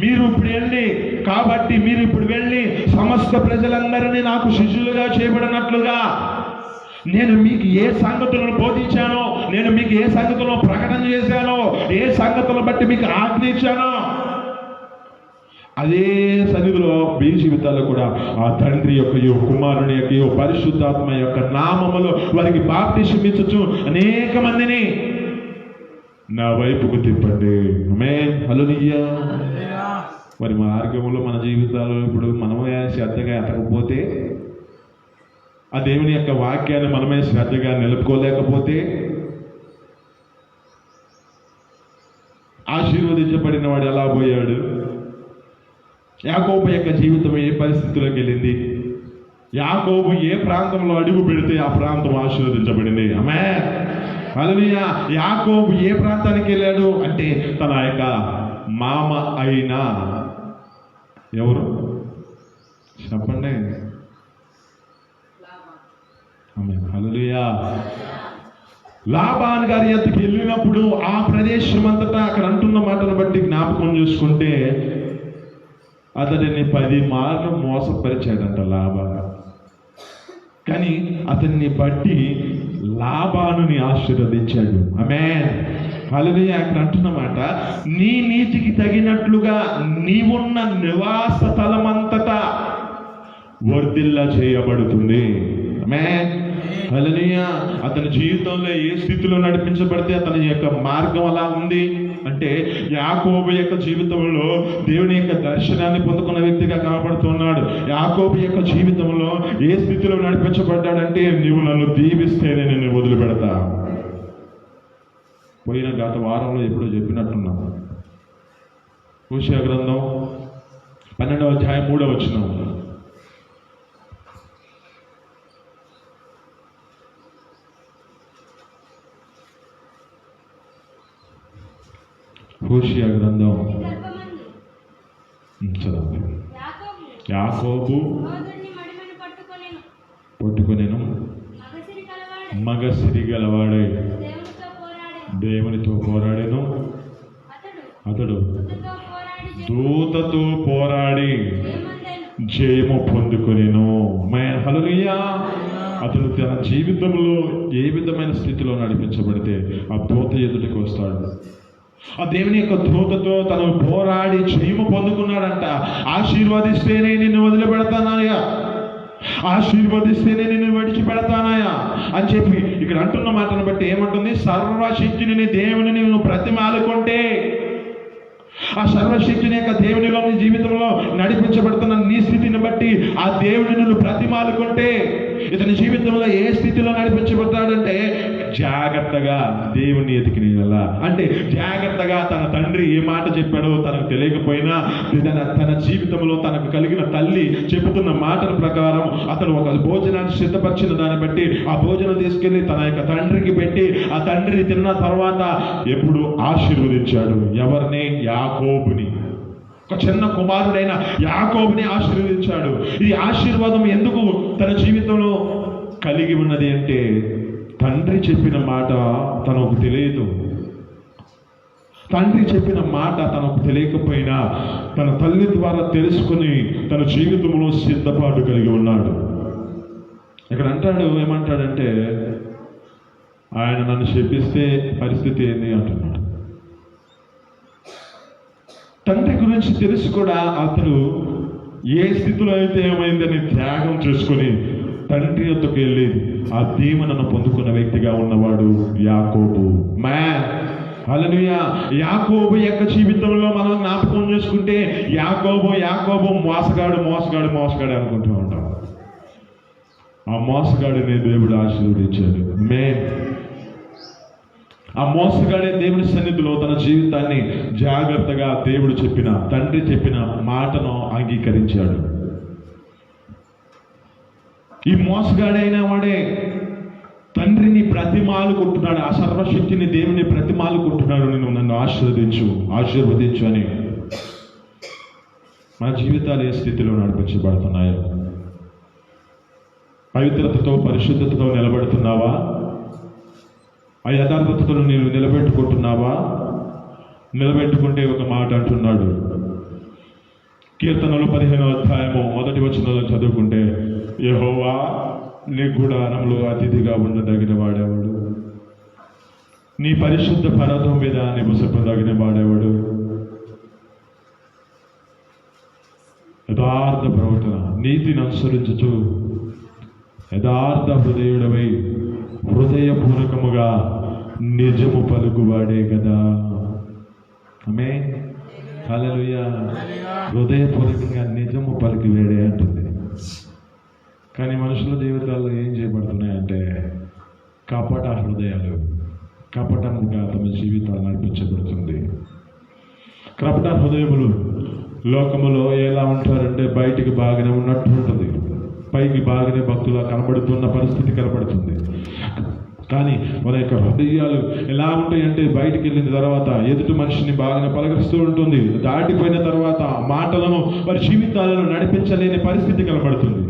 మీరు ఇప్పుడు వెళ్ళి కాబట్టి మీరు ఇప్పుడు వెళ్ళి సమస్త ప్రజలందరినీ నాకు శిష్యులుగా చేయబడినట్లుగా నేను మీకు ఏ సంగతులను బోధించానో, నేను మీకు ఏ సంగతులను ప్రకటన చేశానో, ఏ సంగతులను బట్టి మీకు ఆజ్ఞ ఇచ్చానో అదే సన్నిధిలో మీ జీవితాల్లో కూడా ఆ తండ్రి యొక్క కుమారుని యొక్క పరిశుద్ధాత్మ యొక్క నామములో వారికి బాప్టిజం ఇచ్చొచ్చు అనేక మందిని నా వైపుకు తిప్పండి. ఆమేన్, హల్లెలూయా. మరి మార్గంలో మన జీవితాల్లో ఇప్పుడు మనమే శ్రద్ధగా ఎతకపోతే, ఆ దేవుని యొక్క వాక్యాన్ని మనమే శ్రద్ధగా నిలుపుకోలేకపోతే, ఆశీర్వదించబడిన వాడు ఎలా పోయాడు? యాకోబు యొక్క జీవితం ఏ పరిస్థితిలోకి వెళ్ళింది? యాకోబు ఏ ప్రాంతంలో అడుగు పెడితే ఆ ప్రాంతం ఆశీర్వదించబడింది. ఆమేన్, హల్లెలూయా. యాకోబు ఏ ప్రాంతానికి వెళ్ళాడు అంటే తన యొక్క మామ అయిన ఎవరు చెప్పండి? ఆమేన్, హల్లెలూయా. లాబాన్ గారి ఎద్దుకు వెళ్ళినప్పుడు ఆ ప్రదేశం అంతటా అక్కడ అంటున్న మాటను బట్టి జ్ఞాపకం చేసుకుంటే అతడిని 10 మార్లు మోసపరిచాడంట లాబాన్. కానీ అతన్ని బట్టి లాబానుని ఆశీర్వదించాడు. ఆమేన్, హల్లెలూయా. అక్కడ అంటున్నమాట, నీ నీతికి తగినట్లుగా నీవున్న నివాస స్థలమంతటా వర్ధిల్ల చేయబడుతుంది. ఆమేన్, హల్లెలూయా. అతని జీవితంలో ఏ స్థితిలో నడిపించబడితే అతని యొక్క మార్గం అలా ఉంది అంటే యాకోబు యొక్క జీవితంలో దేవుని యొక్క దర్శనాన్ని పొందుకున్న వ్యక్తిగా కనబడుతున్నాడు. యాకోబు యొక్క జీవితంలో ఏ స్థితిలో నడిపించబడ్డాడంటే, నీవు నన్ను దీవిస్తేనే నేను వదిలిపెడతా. పోయిన గత వారంలో ఎప్పుడో చెప్పినట్టున్నా. హోషేయ గ్రంథం 12వ అధ్యాయం 3వ వచనం. హోషేయ గ్రంథం చదవండి. యాకోబు పట్టుకొనెను, మగసిరి గలవాడై దేవునితో పోరాడెను. అతడు దూతతో పోరాడి జయము పొందుకొనెను. హల్లెలూయా. అతడు తన జీవితంలో ఏ విధమైన స్థితిలో నడిపించబడితే ఆ దూత ఎదుటికి వస్తాడు. ఆ దేవుని యొక్క దూతతో తను పోరాడి జయము పొందుకున్నాడంట. ఆశీర్వదిస్తేనే నిన్ను వదిలిపెడతానాయా, ఆశీర్వదిస్తేనే నిన్ను విడిచిపెడతానాయా అని చెప్పి ఇక్కడ అంటున్న మాటను బట్టి ఏమంటుంది? సర్వశక్తిని దేవుని నువ్వు ప్రతిమాలుకుంటే, ఆ సర్వశక్తిని యొక్క దేవునిలో నీ జీవితంలో నడిపించబడుతున్న నీ స్థితిని బట్టి ఆ దేవుని నువ్వు ప్రతిమాలుకుంటే, ఇతని జీవితంలో ఏ స్థితిలో నడిపించబడ్డాడంటే జాగ్రత్తగా దేవుని ఎతికిన, అంటే జాగ్రత్తగా తన తండ్రి ఏ మాట చెప్పాడో తనకు తెలియకపోయినా తన జీవితంలో తనకు కలిగిన తల్లి చెబుతున్న మాటల ప్రకారం అతను ఒక భోజనాన్ని సిద్ధపరిచిన దాన్ని బట్టి ఆ భోజనం తీసుకెళ్లి తన యొక్క తండ్రికి పెట్టి ఆ తండ్రి తిన్న తర్వాత ఎప్పుడు ఆశీర్వదించాడు? ఎవరిని? యాకోబుని. ఒక చిన్న కుమారుడైన యాకోబుని ఆశీర్వదించాడు. ఈ ఆశీర్వాదం ఎందుకు తన జీవితంలో కలిగి ఉన్నది అంటే, తండ్రి చెప్పిన మాట తనకు తెలియదు. తండ్రి చెప్పిన మాట తనకు తెలియకపోయినా తన తల్లి ద్వారా తెలుసుకుని తన జీవితంలో సిద్ధపాటు కలిగి ఉన్నాడు. ఇక్కడ అంటాడు, ఏమంటాడంటే ఆయన నన్ను శపిస్తే పరిస్థితి ఏంది అంటున్నాడు. తండ్రి గురించి తెలిసి కూడా అతడు ఏ స్థితిలో అయితే ఏమైందని త్యాగం చేసుకొని తండ్రి యొద్దకు వెళ్ళి ఆ దీవెనను పొందుకున్న వ్యక్తిగా ఉన్నవాడు యాకోబు. హల్లెలూయా. యాకోబు యొక్క జీవితంలో మనం జ్ఞాపకం చేసుకుంటే యాకోబు మోసగాడు అనుకుంటూ ఉంటాం. ఆ మోసగాడిని దేవుడు ఆశీర్వదించాడు. ఆ మోసగాడే దేవుని సన్నిధిలో తన జీవితాన్ని జాగ్రత్తగా తండ్రి చెప్పిన మాటను అంగీకరించాడు. ఈ మోసగాడైన వాడే తండ్రిని ప్రతిమాలుకుంటున్నాడు, ఆ సర్వశక్తిని దేవుని ప్రతిమాలుకుంటున్నాడు. నన్ను ఆశీర్వదించు అని. మన జీవితాలు ఏ స్థితిలో నడిపించబడుతున్నాయో? పవిత్రతతో పరిశుద్ధతతో నిలబడుతున్నావా? ఆ యథార్థతను నీవు నిలబెట్టుకుంటున్నావా? నిలబెట్టుకుంటే ఒక మాట అంటున్నాడు, కీర్తనలు 15వ అధ్యాయము 1వ వచనంలో చదువుకుంటే, యెహోవా నీ గుడారంలో అతిథిగా ఉండదగిన వాడేవాడు, నీ పరిశుద్ధ పర్వతం మీద నివసింపదగిన వాడేవాడు. యథార్థ ప్రవర్తన, నీతిని అనుసరించుచు యథార్థ హృదయుడవై హృదయపూర్వకముగా నిజము పలుకువాడే కదా. ఆమేన్. హల్లెలూయా. హృదయపూర్వకంగా నిజము పలికివాడే అంటుంది. కానీ మనుషుల జీవితాల్లో ఏం చేయబడుతున్నాయంటే కపట హృదయాలు, కపటముగా తమ జీవితాలు నడిపించబడుతుంది. కపట హృదయములు లోకములో ఎలా ఉంటారంటే బయటికి బాగానే ఉన్నట్టు ఉంటుంది, పైకి బాగానే భక్తులా కనబడుతున్న పరిస్థితి కనబడుతుంది. కానీ మన యొక్క హృదయాలు ఎలా ఉంటాయంటే బయటికి వెళ్ళిన తర్వాత ఎదుటి మనిషిని బాగానే పలకరిస్తూ ఉంటుంది, దాటిపోయిన తర్వాత మాటలను వారి జీవితాలను నడిపించలేని పరిస్థితి కనబడుతుంది.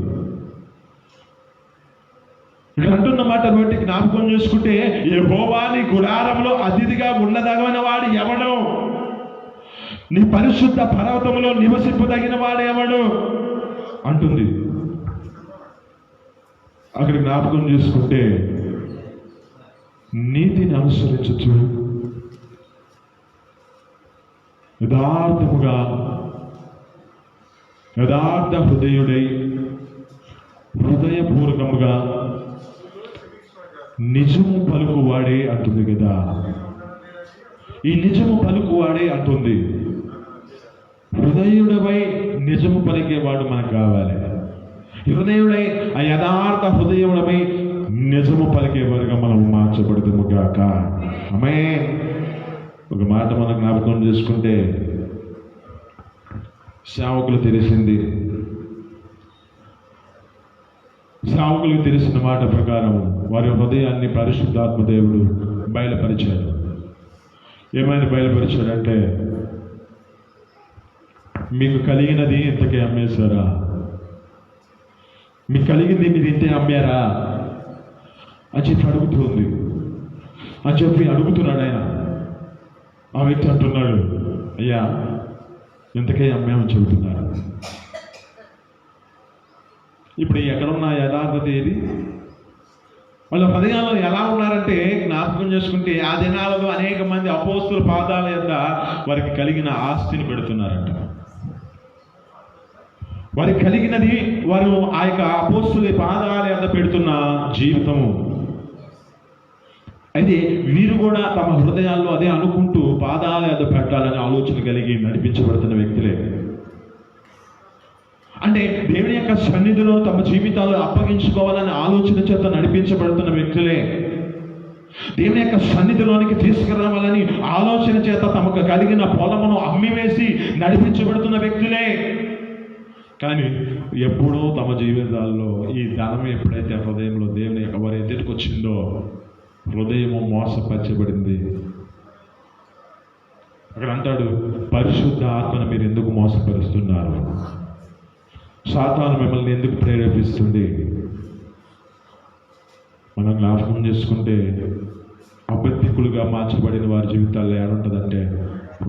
ఇక్కడ అంటున్న మాట బట్టి జ్ఞాపకం చేసుకుంటే, యెహోవా నీ గుడారంలో అతిథిగా ఉండదగిన వాడు ఎవడు? నీ పరిశుద్ధ పర్వతములో నివసింపదగిన వాడు ఎవడు అంటుంది. అక్కడ జ్ఞాపకం చేసుకుంటే, నీతిని అనుసరించచ్చు, యథార్థముగా యథార్థ హృదయుడై హృదయపూర్వకముగా నిజము పలుకువాడే అంటుంది కదా. ఈ నిజము పలుకువాడే అంటుంది. హృదయుడవై నిజము పలికేవాడు మనకు కావాలి. హృదయుడై ఆ యథార్థ హృదయుడమై నిజము పలికేవారుగా మనం మార్చబడుతుము గాక. ఆమేన్. ఒక మాట మనం జ్ఞాపకం చేసుకుంటే, సేవకులు తెలిసింది, సేవకులకు తెలిసిన మాట ప్రకారం వారి హృదయాన్ని పరిశుద్ధాత్మ దేవుడు బయలుపరిచాడు. ఏమైనా బయలుపరిచాడంటే, మీకు కలిగినది ఇంతకే అమ్మేశారా? మీకు కలిగింది మీరు ఇంతే అమ్మారా అని చెప్పి అడుగుతున్నాడు ఆయన. ఆ వ్యక్తి అంటున్నాడు, అయ్యా ఇంతకే అమ్మామని చెబుతున్నారు. ఇప్పుడు ఎక్కడున్న యథార్థత ఏది? వాళ్ళ హృదయాల్లో ఎలా ఉన్నారంటే జ్ఞాపకం చేసుకుంటే, ఆ దినాలలో అనేక మంది అపోస్తుల పాదాల యొద్ద వారికి కలిగిన ఆస్తిని పెడుతున్నారంట. వారికి కలిగినది వారు ఆ యొక్క అపోస్తుల పాదాల యొద్ద పెడుతున్న జీవితము. అయితే వీరు కూడా తమ హృదయాల్లో అదే అనుకుంటూ పాదాల యొద్ద పెట్టాలని ఆలోచన కలిగి నడిపించబడుతున్న వ్యక్తులే. అంటే దేవుని యొక్క సన్నిధిలో తమ జీవితాలు అప్పగించుకోవాలని ఆలోచన చేత నడిపించబడుతున్న వ్యక్తులే. దేవుని యొక్క సన్నిధిలోనికి తీసుకురావాలని ఆలోచన చేత తమకు కలిగిన పొలమును అమ్మివేసి నడిపించబడుతున్న వ్యక్తులే. కానీ ఎప్పుడో తమ జీవితాల్లో ఈ ధనం ఎప్పుడైతే హృదయంలో దేవుని యొక్క వారి ఎదుటికి వచ్చిందో, హృదయము మోసపరచబడింది. అక్కడ అంటాడు, పరిశుద్ధ ఆత్మను మీరు ఎందుకు మోసపరుస్తున్నారు? సాతాను మిమ్మల్ని ఎందుకు ప్రేరేపిస్తుంది? మనం జ్ఞాపకం చేసుకుంటే, అబద్ధికులుగా మార్చబడిన వారి జీవితాల్లో ఏడుంటుందంటే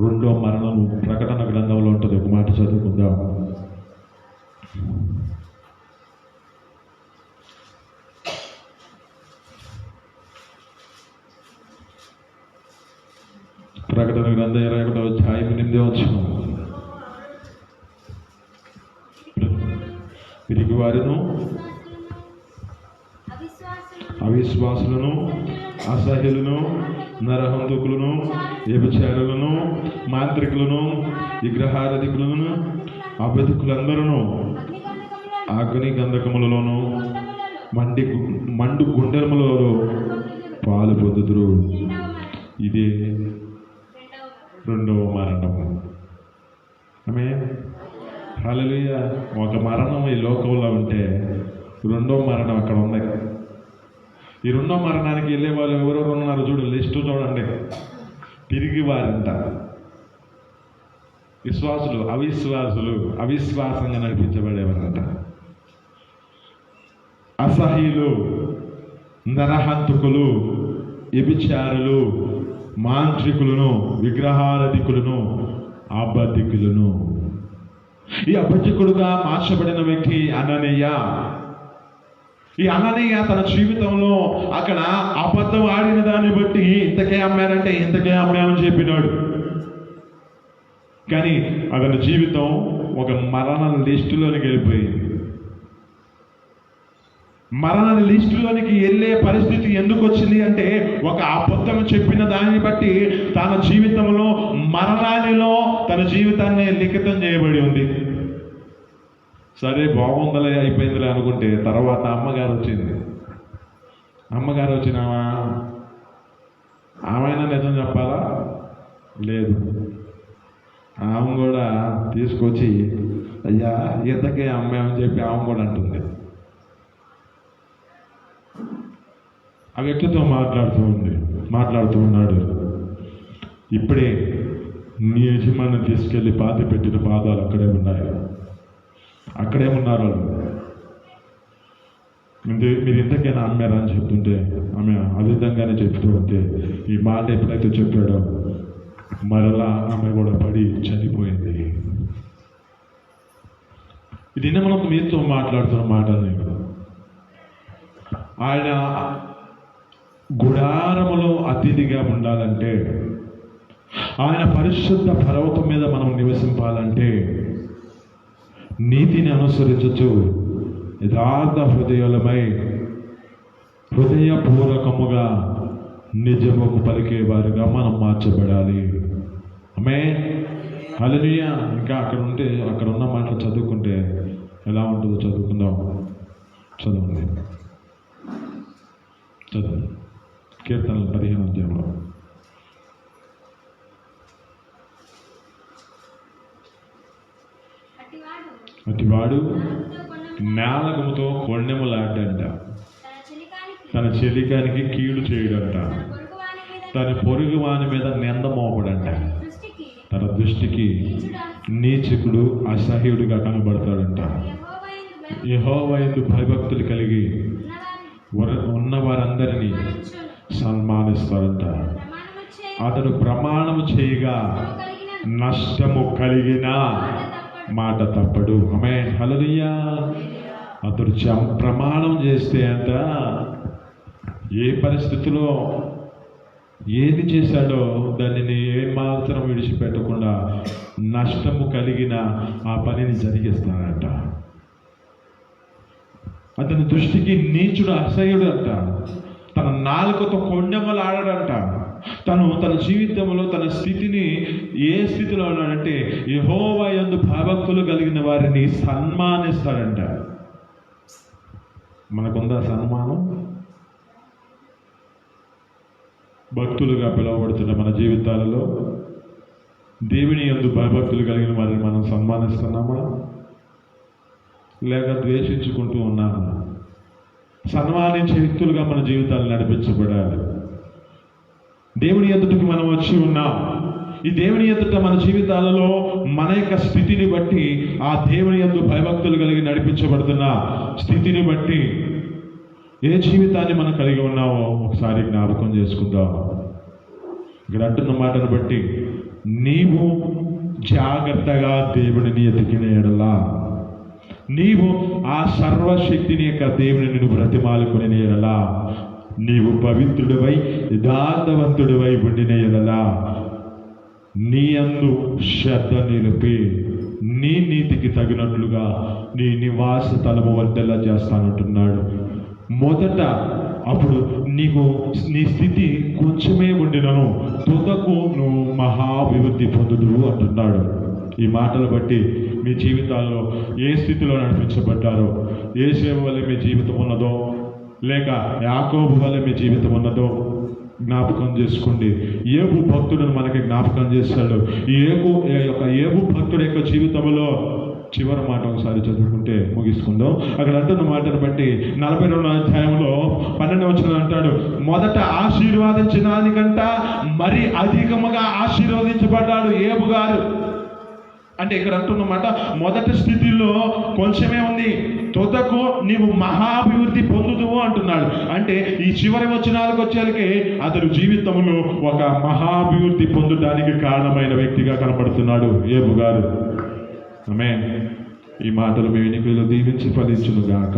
2వ మరణము ప్రకటన గ్రంథంలో ఉంటుంది. ఒక మాట చదువుకుందాం. ప్రకటన గ్రంథం 21వ అధ్యాయం 8వ వచనం. పిరికి వారును, అవిశ్వాసులను, అసహ్యులను, నరహంతకులను, వ్యభిచారులను, మాంత్రికులను, విగ్రహారాధికులను, అబద్ధికులందరూ అగ్ని గంధకములలోను మండు గుండెములలో పాలు పొందుదురు. ఇదే రెండవ మరణము. ఆమేన్. హల్లెలూయా. ఒక మరణం ఈ లోకంలో ఉంటే రెండో మరణం అక్కడ ఉంది. ఈ రెండో మరణానికి వెళ్ళే వాళ్ళు ఎవరెవరు ఉన్నారు చూడు, లిస్టు చూడండి. తిరిగి వారంట, విశ్వాసులు, అవిశ్వాసంగా నడిపించబడేవారంట, అసహ్యులు, నరహంతకులు, వ్యభిచారులు, మాంత్రికులను, విగ్రహారాధికులను, అబద్ధికులను. ఈ అబద్ధికుడుగా మార్చబడిన వ్యక్తి అననీయ. ఈ అననీయ తన జీవితంలో అక్కడ అబద్ధం ఆడిన దాన్ని బట్టి ఇంతకే అమ్మారంటే ఇంతకే అమ్మామని చెప్పినాడు. కానీ అతని జీవితం ఒక మరణ లిస్టులోనికి వెళ్ళిపోయింది. మరణ లిస్టులోనికి వెళ్ళే పరిస్థితి ఎందుకు వచ్చింది అంటే, ఒక అబద్ధం చెప్పిన దాన్ని బట్టి తన జీవితంలో మరణానిలో తన జీవితాన్ని లిఖితం చేయబడి ఉంది. సరే బాగుందలే, అయిపోయిందిలే అనుకుంటే తర్వాత అమ్మగారు వచ్చింది. అమ్మగారు వచ్చినావా, ఆమెనా నిజం చెప్పాలా? లేదు. ఆమె కూడా తీసుకొచ్చి అయ్యా ఇంతకే అమ్మాయని చెప్పి ఆమె కూడా అంటుంది. ఆ వ్యక్తితో మాట్లాడుతూ ఉన్నాడు. ఇప్పుడే నీ యజమాని తీసుకెళ్ళి పాతి పెట్టిన పాదాలు అక్కడే ఉన్నాయి, అక్కడే ఉన్నారు వాళ్ళు. మీరు ఇంతకైనా అమ్మారా అని చెప్తుంటే ఆమె అవిధంగానే చెప్తూ ఉంటే ఈ మాట ఎప్పుడైతే చెప్పాడో మరలా ఆమె కూడా పడి చనిపోయింది. ఇది మనం మీతో మాట్లాడుతున్న మాటలు. ఆయన గుడారములో అతిథిగా ఉండాలంటే, ఆయన పరిశుద్ధ పర్వతం మీద మనం నివసింపాలంటే నీతిని అనుసరించచ్చు యథార్థ హృదయాలమై హృదయపూర్వకముగా నిజము పలికే వారిగా మనం మార్చబడాలి. ఆమేన్. హల్లెలూయా. ఇంకా అక్కడ ఉన్న మాటలు చదువుకుంటే ఎలా ఉంటుందో చదువుకుందాం. చదవండి. కీర్తనలు 15వ అధ్యాయంలో అటివాడు నేలకముతో కొండెములాడంట, తన చెలికానికి కీడు చేయడంట, తన పొరుగు వాని మీద నింద మోపడంట, తన దృష్టికి నీచకుడు అసహ్యుడిగా కనబడతాడంట. యెహోవా యందు భయభక్తులు కలిగి ఉన్న వారందరినీ సన్మానిస్తాడంట. అతడు ప్రమాణము చేయగా నష్టము కలిగిన మాట తప్పడు. ఆమేన్. హల్లెలూయా. అతడు ప్రమాణం చేస్తే అంట ఏ పరిస్థితిలో ఏది చేశాడో దానిని ఏమాత్రం విడిచిపెట్టకుండా నష్టము కలిగిన ఆ పనిని జరిగిస్తాడంట. అతని దృష్టికి నీచుడు అసహ్యుడు అంట. తన నాలుకతో కొండెమలాడాడంట. తన జీవితంలో తన స్థితిని ఏ స్థితిలో ఉన్నాడంటే యెహోవా యందు భయభక్తులు కలిగిన వారిని సన్మానిస్తాడంట. మనకుందా సన్మానం? భక్తులుగా పిలువబడుతున్న మన జీవితాలలో దేవుని యందు భయభక్తులు కలిగిన వారిని మనం సన్మానిస్తున్నామా లేక ద్వేషించుకుంటూ ఉన్నామా? సన్మానించే వ్యక్తులుగా మన జీవితాలు నడిపించబడాలి. దేవుని ఎదుటికి మనం వచ్చి ఉన్నాం. ఈ దేవుని ఎదుట మన జీవితాలలో మన యొక్క స్థితిని బట్టి, ఆ దేవుని యందు భయభక్తులు కలిగి నడిపించబడుతున్న స్థితిని బట్టి ఏ జీవితాన్ని మనం కలిగి ఉన్నామో ఒకసారి జ్ఞాపకం చేసుకుందాం. ఇక్కడ అంటున్న మాటను బట్టి నీవు జాగ్రత్తగా దేవుడిని ఎతికిన ఎడలా, నీవు ఆ సర్వశక్తిని యొక్క దేవుని నిన్ను బ్రతిమాలుకుని ఎడలా, నీవు పవిత్రుడివై యథార్థవంతుడివై ఉండిన ఎడలా నీ యందు శ్రద్ధ నిలిపి నీ నీతికి తగినట్లుగా నీ నివాస స్థలము వర్ధెల్లా చేస్తానంటున్నాడు. మొదట అప్పుడు నీకు నీ స్థితి కొంచెమే ఉండినను తుదకు నువ్వు మహాభివృద్ధి పొందుదువు అంటున్నాడు. ఈ మాటలు బట్టి మీ జీవితాల్లో ఏ స్థితిలో నడిపించబడ్డారో, ఏ సేవ వల్ల మీ జీవితం ఉన్నదో, లేక యాకోబు వల్ల మీ జీవితం ఉన్నదో జ్ఞాపకం చేసుకోండి. ఏబు భక్తుడును మనకి జ్ఞాపకం చేశాడు. ఏబు భక్తుడి యొక్క జీవితంలో చివరి మాట ఒకసారి చదువుకుంటే ముగిసుకుందాం. అక్కడ అంటున్న మాటను బట్టి 42వ అధ్యాయంలో 12వ వచనం అంటాడు, మొదట ఆశీర్వాదించిన దానికంట మరి అధికముగా ఆశీర్వదించబడ్డాడు ఏబు గారు. అంటే ఇక్కడ అంటున్నమాట, మొదటి స్థితిలో కొంచెమే ఉంది, తుదకు నీవు మహాభివృద్ధి పొందుదువు అంటున్నాడు. అంటే ఈ చివరి వచనాలకు వచ్చేసరికి అతడు జీవితంలో ఒక మహాభివృద్ధి పొందడానికి కారణమైన వ్యక్తిగా కనపడుతున్నాడు ఏబు గారు. ఆమేన్. ఈ మాటలు మీ వెనుకలో దీవించి ఫలించును గాక.